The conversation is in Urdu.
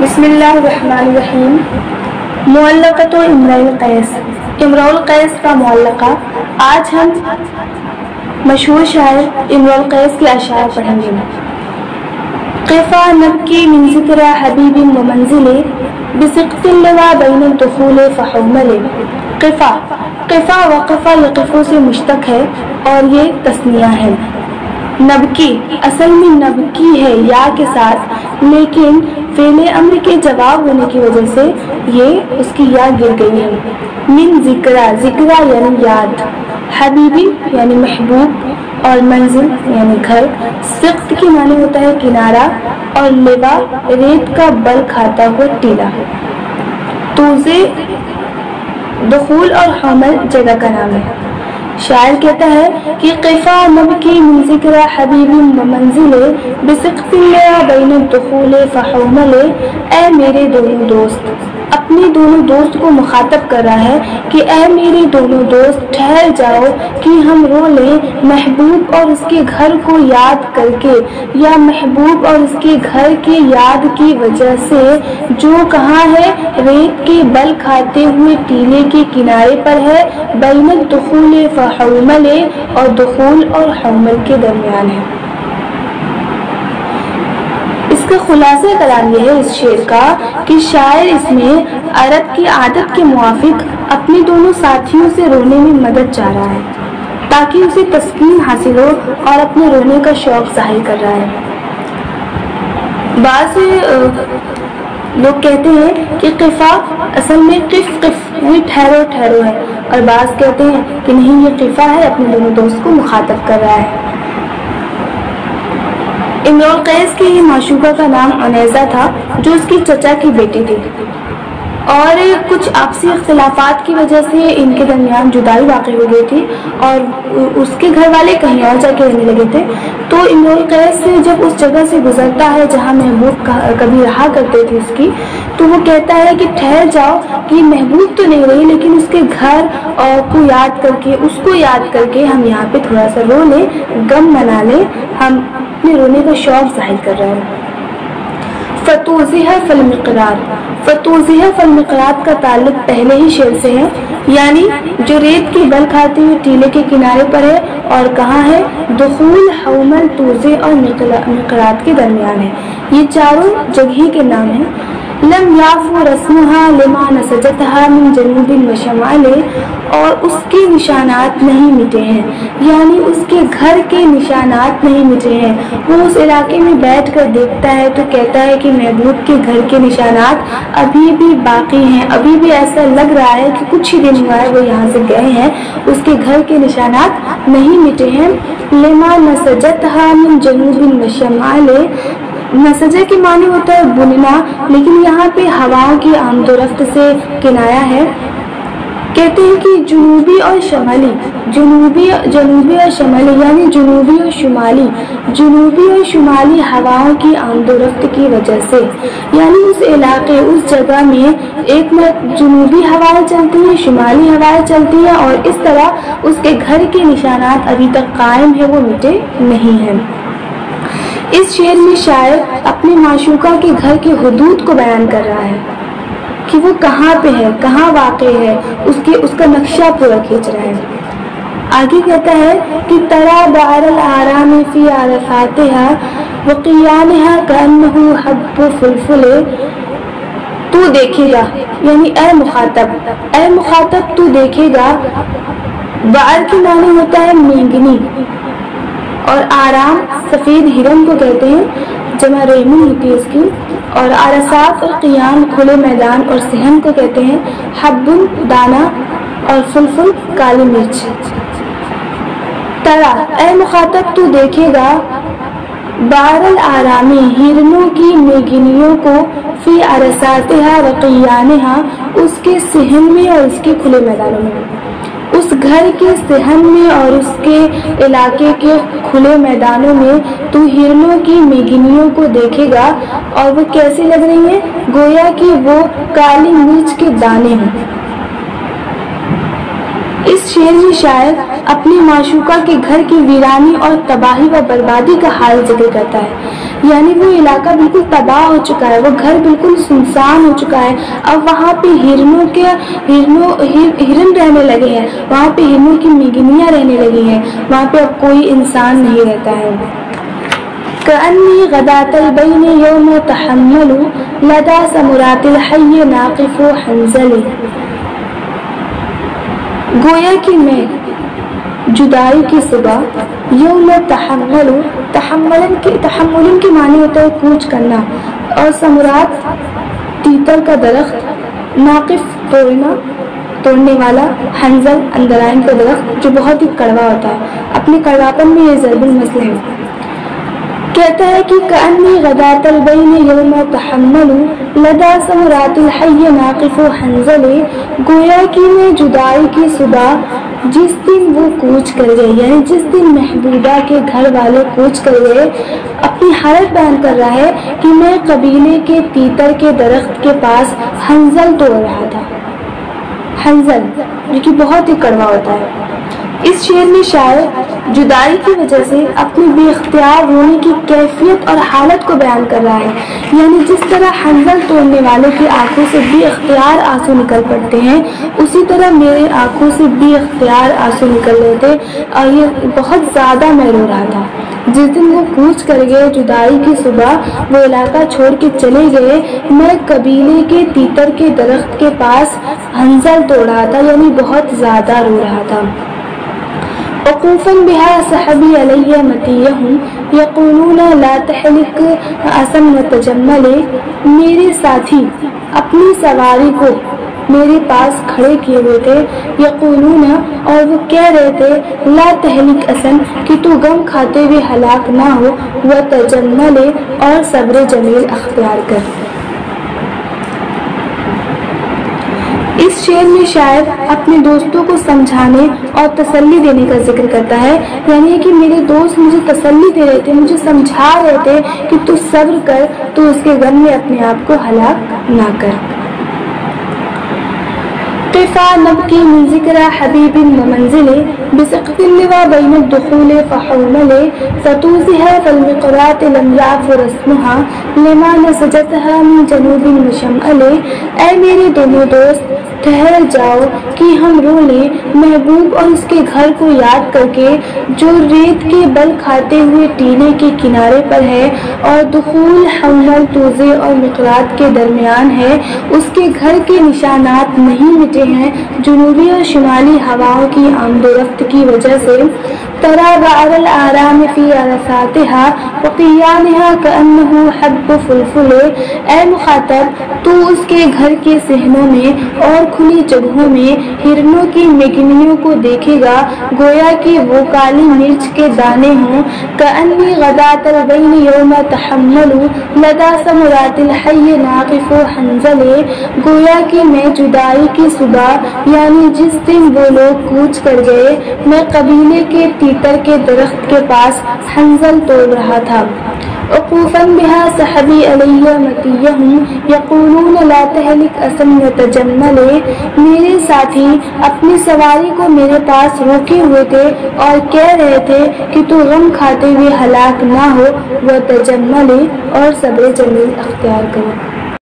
بسم اللہ الرحمن الرحیم۔ معلقۃ امرؤ القیس، امرؤ القیس کا معلقہ۔ آج ہم مشہور شاعر امرؤ القیس کے اشعار پڑھیں گے۔ قفا نبکی من ذکر حبیب و منزل بسقط اللواء بین الدخول فحمل۔ قفا وقفا یہ قفوں سے مشتق ہے اور یہ تثنیہ ہے۔ نبکی اصل میں نبکی ہے یا کے ساتھ، لیکن فعل امر کے جواب ہونے کی وجہ سے یہ اس کی یا گر گئی ہے۔ من ذکرہ، ذکرہ یعنی یاد، حبیبی یعنی محبوب، اور منزل یعنی گھر۔ سقط کی معنی ہوتا ہے کنارہ، اور لوا ریت کا بل کھاتا ہوا ٹیلا۔ توزے دخول اور حمل جگہ کا نام ہے۔ شاعر کہتا ہے کہ قفا نبکی من ذکر حبیب و منزل بسقط اللواء بین الدخول فحمل۔ اے میرے دونوں دوست، اپنے دونوں دوست کو مخاطب کر رہا ہے کہ اے میرے دونوں دوست ٹھہر جاؤ کہ ہم رو لیں محبوب اور اس کے گھر کو یاد کر کے، یا محبوب اور اس کے گھر کی یاد کی وجہ سے جو کہاں ہے، ریت کے بل کھاتے ہوئے ٹیلے کے کنارے پر ہے، بین الدخول فحمل، اور دخول اور حمل کے درمیان ہے۔ اس کا خلاصہ کلام یہ ہے اس شعر کا کہ شاعر اس میں عرب کی عادت کے موافق اپنے دونوں ساتھیوں سے رونے میں مدد چاہ رہا ہے تاکہ اسے تسکین حاصل ہو، اور اپنے رونے کا شوق ظاہر کر رہا ہے۔ بعض لوگ کہتے ہیں کہ قفا اصل میں قف یہ ٹھہرو ٹھہرو ہے، اور بعض کہتے ہیں کہ نہیں، یہ قفا ہے، اپنے دونوں دوست کو مخاطب کر رہا ہے۔ امرؤ القیس کی یہ معشوقہ کا نام عنیزہ تھا، جو اس کی چچا کی بیٹی تھی، اور کچھ آپسی اختلافات کی وجہ سے ان کے درمیان جدائی واقع ہو گئی تھی، اور اس کے گھر والے کہیں اور جا کے رہنے لگے تھے۔ تو امرؤ القیس جب اس جگہ سے گزرتا ہے جہاں محبوب کبھی رہا کرتے تھے اس کی، تو وہ کہتا ہے کہ ٹھہر جاؤ کہ محبوب تو نہیں رہی، لیکن اس کے گھر کو یاد کر کے، اس کو یاد کر کے ہم یہاں پہ تھوڑا سا رو لیں، غم منا لیں، ہم اپنے رونے کا شوق ظاہر کر رہے ہیں۔ فتوضح فالمقرار، فتوضح فالمقرار کا تعلق پہلے ہی شعر سے ہے، یعنی جو ریت کی بل کھاتے ہوئے ٹیلے کے کنارے پر ہے اور کہاں ہے، دخول، حمل، توضح اور مقرات کے درمیان ہے۔ یہ چاروں جگہ کے نام ہیں۔ لم یعفو رسمها لما نسجتها من جنوب و شمال، اور اس کے نشانات نہیں مٹے ہیں، یعنی اس کے گھر کے نشانات نہیں مٹے ہیں۔ وہ اس علاقے میں بیٹھ کر دیکھتا ہے تو کہتا ہے کہ محبوب کے گھر کے نشانات ابھی بھی باقی ہیں، ابھی بھی ایسا لگ رہا ہے کہ کچھ ہی دن ہوا ہے وہ یہاں سے گئے ہیں، اس کے گھر کے نشانات نہیں مٹے ہیں۔ لما نسجتها من جنوب و شمال، نسجہ کے معنی ہوتا ہے بننا، لیکن یہاں پہ ہواؤں کی آمد و رفت سے کنایا ہے۔ کہتے ہیں کہ جنوبی اور شمالی، جنوبی اور شمالی یعنی جنوبی اور شمالی، جنوبی اور شمالی ہواؤں کی آمد و رفت کی وجہ سے، یعنی اس علاقے، اس جگہ میں ایک جنوبی ہوائیں چلتی ہیں، شمالی ہوائیں چلتی ہیں، اور اس طرح اس کے گھر کے نشانات ابھی تک قائم ہیں، وہ مٹے نہیں ہیں۔ اس شعر میں شاعر اپنی معشوقہ کے گھر کی حدود کو بیان کر رہا ہے کہ وہ کہاں پہ ہے، کہاں واقع ہے، اس کا نقشہ پورا کھینچ رہا ہے۔ آگے کہتا ہے کہ ترا بعر الآرام فی عرفاتها وقیانها کأنه حب فلفل، تو دیکھے گا، یعنی اے مخاطب تو دیکھے گا۔ بعر کی معنی ہوتا ہے مینگنی، اور آرام سفید ہرن کو کہتے ہیں، جمع ریمن ہوتی ہے اس کی، اور عرصات اور قیام کھلے میدان اور صحن کو کہتے ہیں، حب دانا، اور فلفل کالی مرچ۔ ترا اے مخاطب تو دیکھے گا، بعر الآرامی ہرنوں کی میگنیوں کو، فی عرصاتها وقیانها اس کے صحن میں اور اس کے کھلے میدانوں میں، اس گھر کے صحن میں اور اس کے علاقے کے کھلے میدانوں میں تو ہرنوں کی میگنیوں کو دیکھے گا، اور وہ کیسی لگ رہی ہیں، گویا کہ وہ کالی مرچ کے دانے ہیں۔ اس شعر میں شاعر اپنی معشوقہ کے گھر کی ویرانی اور تباہی و بربادی کا حال ذکر کرتا ہے، یعنی وہ علاقہ بالکل تباہ ہو چکا ہے، وہ گھر بالکل سنسان ہو چکا ہے، اب وہاں پہ ہرن رہنے لگے ہیں، وہاں پہ ہرنوں کی مگنیاں رہنے لگی ہیں، وہاں پہ اب کوئی انسان نہیں رہتا ہے۔ كأني غداة البين يوم تحمل لدى ثمرات الحي ناقف حنظلي، گویا کہ میں جدائی کی صبح یوم تحمل کے معنی ہوتا ہے کوچ کرنا، اور ثمرات تیتر کا درخت، ناقف توڑنے والا، حنظل اندرائن کا درخت جو بہت ہی کڑوا ہوتا ہے، اپنے کڑواپن میں یہ ضرب المثل ہے۔ کہتا ہے کہ کأنی غداة البین یوم تحمل لدى ثمرات الحی ناقف حنظل، گویا کہ میں جدائی کی صبح جس دن وہ کوچ کر گئے، یعنی جس دن محبوبہ کے گھر والے کوچ کر گئے، اپنی حالت بیان کر رہا ہے کہ میں قبیلے کے تیتر کے درخت کے پاس حنظل توڑ رہا تھا، حنظل جو کہ بہت ہی کڑوا ہوتا ہے۔ اس شعر میں شاعر جدائی کی وجہ سے اپنی بے اختیار رونے کی کیفیت اور حالت کو بیان کر رہا ہے، یعنی جس طرح حنظل توڑنے والے کی آنکھوں سے بے اختیار آنسو نکل پڑتے ہیں، اسی طرح میرے آنکھوں سے بے اختیار آنسو نکل رہے تھے، اور یہ بہت زیادہ میں رو رہا تھا۔ جس دن وہ کوچ کر گئے جدائی کی صبح، وہ علاقہ چھوڑ کے چلے گئے، میں قبیلے کے تیتر کے درخت کے پاس حنظل توڑ رہا تھا، یعنی بہت زیادہ رو رہا تھا۔ وقوفا بها صحبی علی متیہم یقولون لا تحلق اسم وتجمل، میرے ساتھی اپنی سواری کو میرے پاس کھڑے کیے ہوئے تھے، یقولون اور وہ کہہ رہے تھے، لا تحلق اسم کہ تو غم کھاتے ہوئے ہلاک نہ ہو، وتجمل اور صبر جمیل اختیار کر۔ اس شعر میں شاعر اپنے دوستوں کو سمجھانے اور تسلی دینے کا ذکر کرتا ہے، یعنی کہ میرے دوست مجھے تسلی دے رہے تھے، مجھے سمجھا رہے تھے کہ تو صبر کر، تو اس کے غم میں اپنے آپ کو ہلاک نہ کر۔ قفا نبکی من ذکر حبیب ومنزل بسقف اللواء بین الدخول فحومل فتوزها فالمقرات لم يعفر اسمها لما نسجتها من جنوب وشمال، اے میرے دونوں دوست ٹھہر جاؤ کہ ہم رو لیں محبوب اور اس کے گھر کو یاد کر کے جو ریت کے بل کھاتے ہوئے ٹیلے کے کنارے پر ہے، اور دخول حومل توزے اور مقرات کے درمیان ہے، اس کے گھر کے نشانات نہیں مٹے ہیں جنوبی اور شمالی ہواؤں کی آمد و رفت کی وجہ سے۔ ترى بعض الآرام في عرصاتها وقيانها كأنه حب فلفل، اے مخاطب تو اس کے گھر کے صحنوں میں اور کھلی جگہوں میں ہرنوں کی مگنیوں کو دیکھے گا، گویا کہ وہ کالی مرچ کے دانے ہوں۔ كأني غداة البين يوم تحمل لدى ثمرات الحي ناقف حنظل، گویا کہ میں جدائی کی صبح یعنی جس دن وہ لوگ کوچ کر گئے، میں قبیلے کے تیتر کے درخت کے پاس حنظل توڑ رہا تھا۔ وقوفا بها صحبی علی متیہم یقولون لا تہلک اسم وتجمل، میرے ساتھی اپنی سواری کو میرے پاس روکے ہوئے تھے اور کہہ رہے تھے کہ تو غم کھاتے ہوئے ہلاک نہ ہو، وتجمل اور صبر جمیل اختیار کرو۔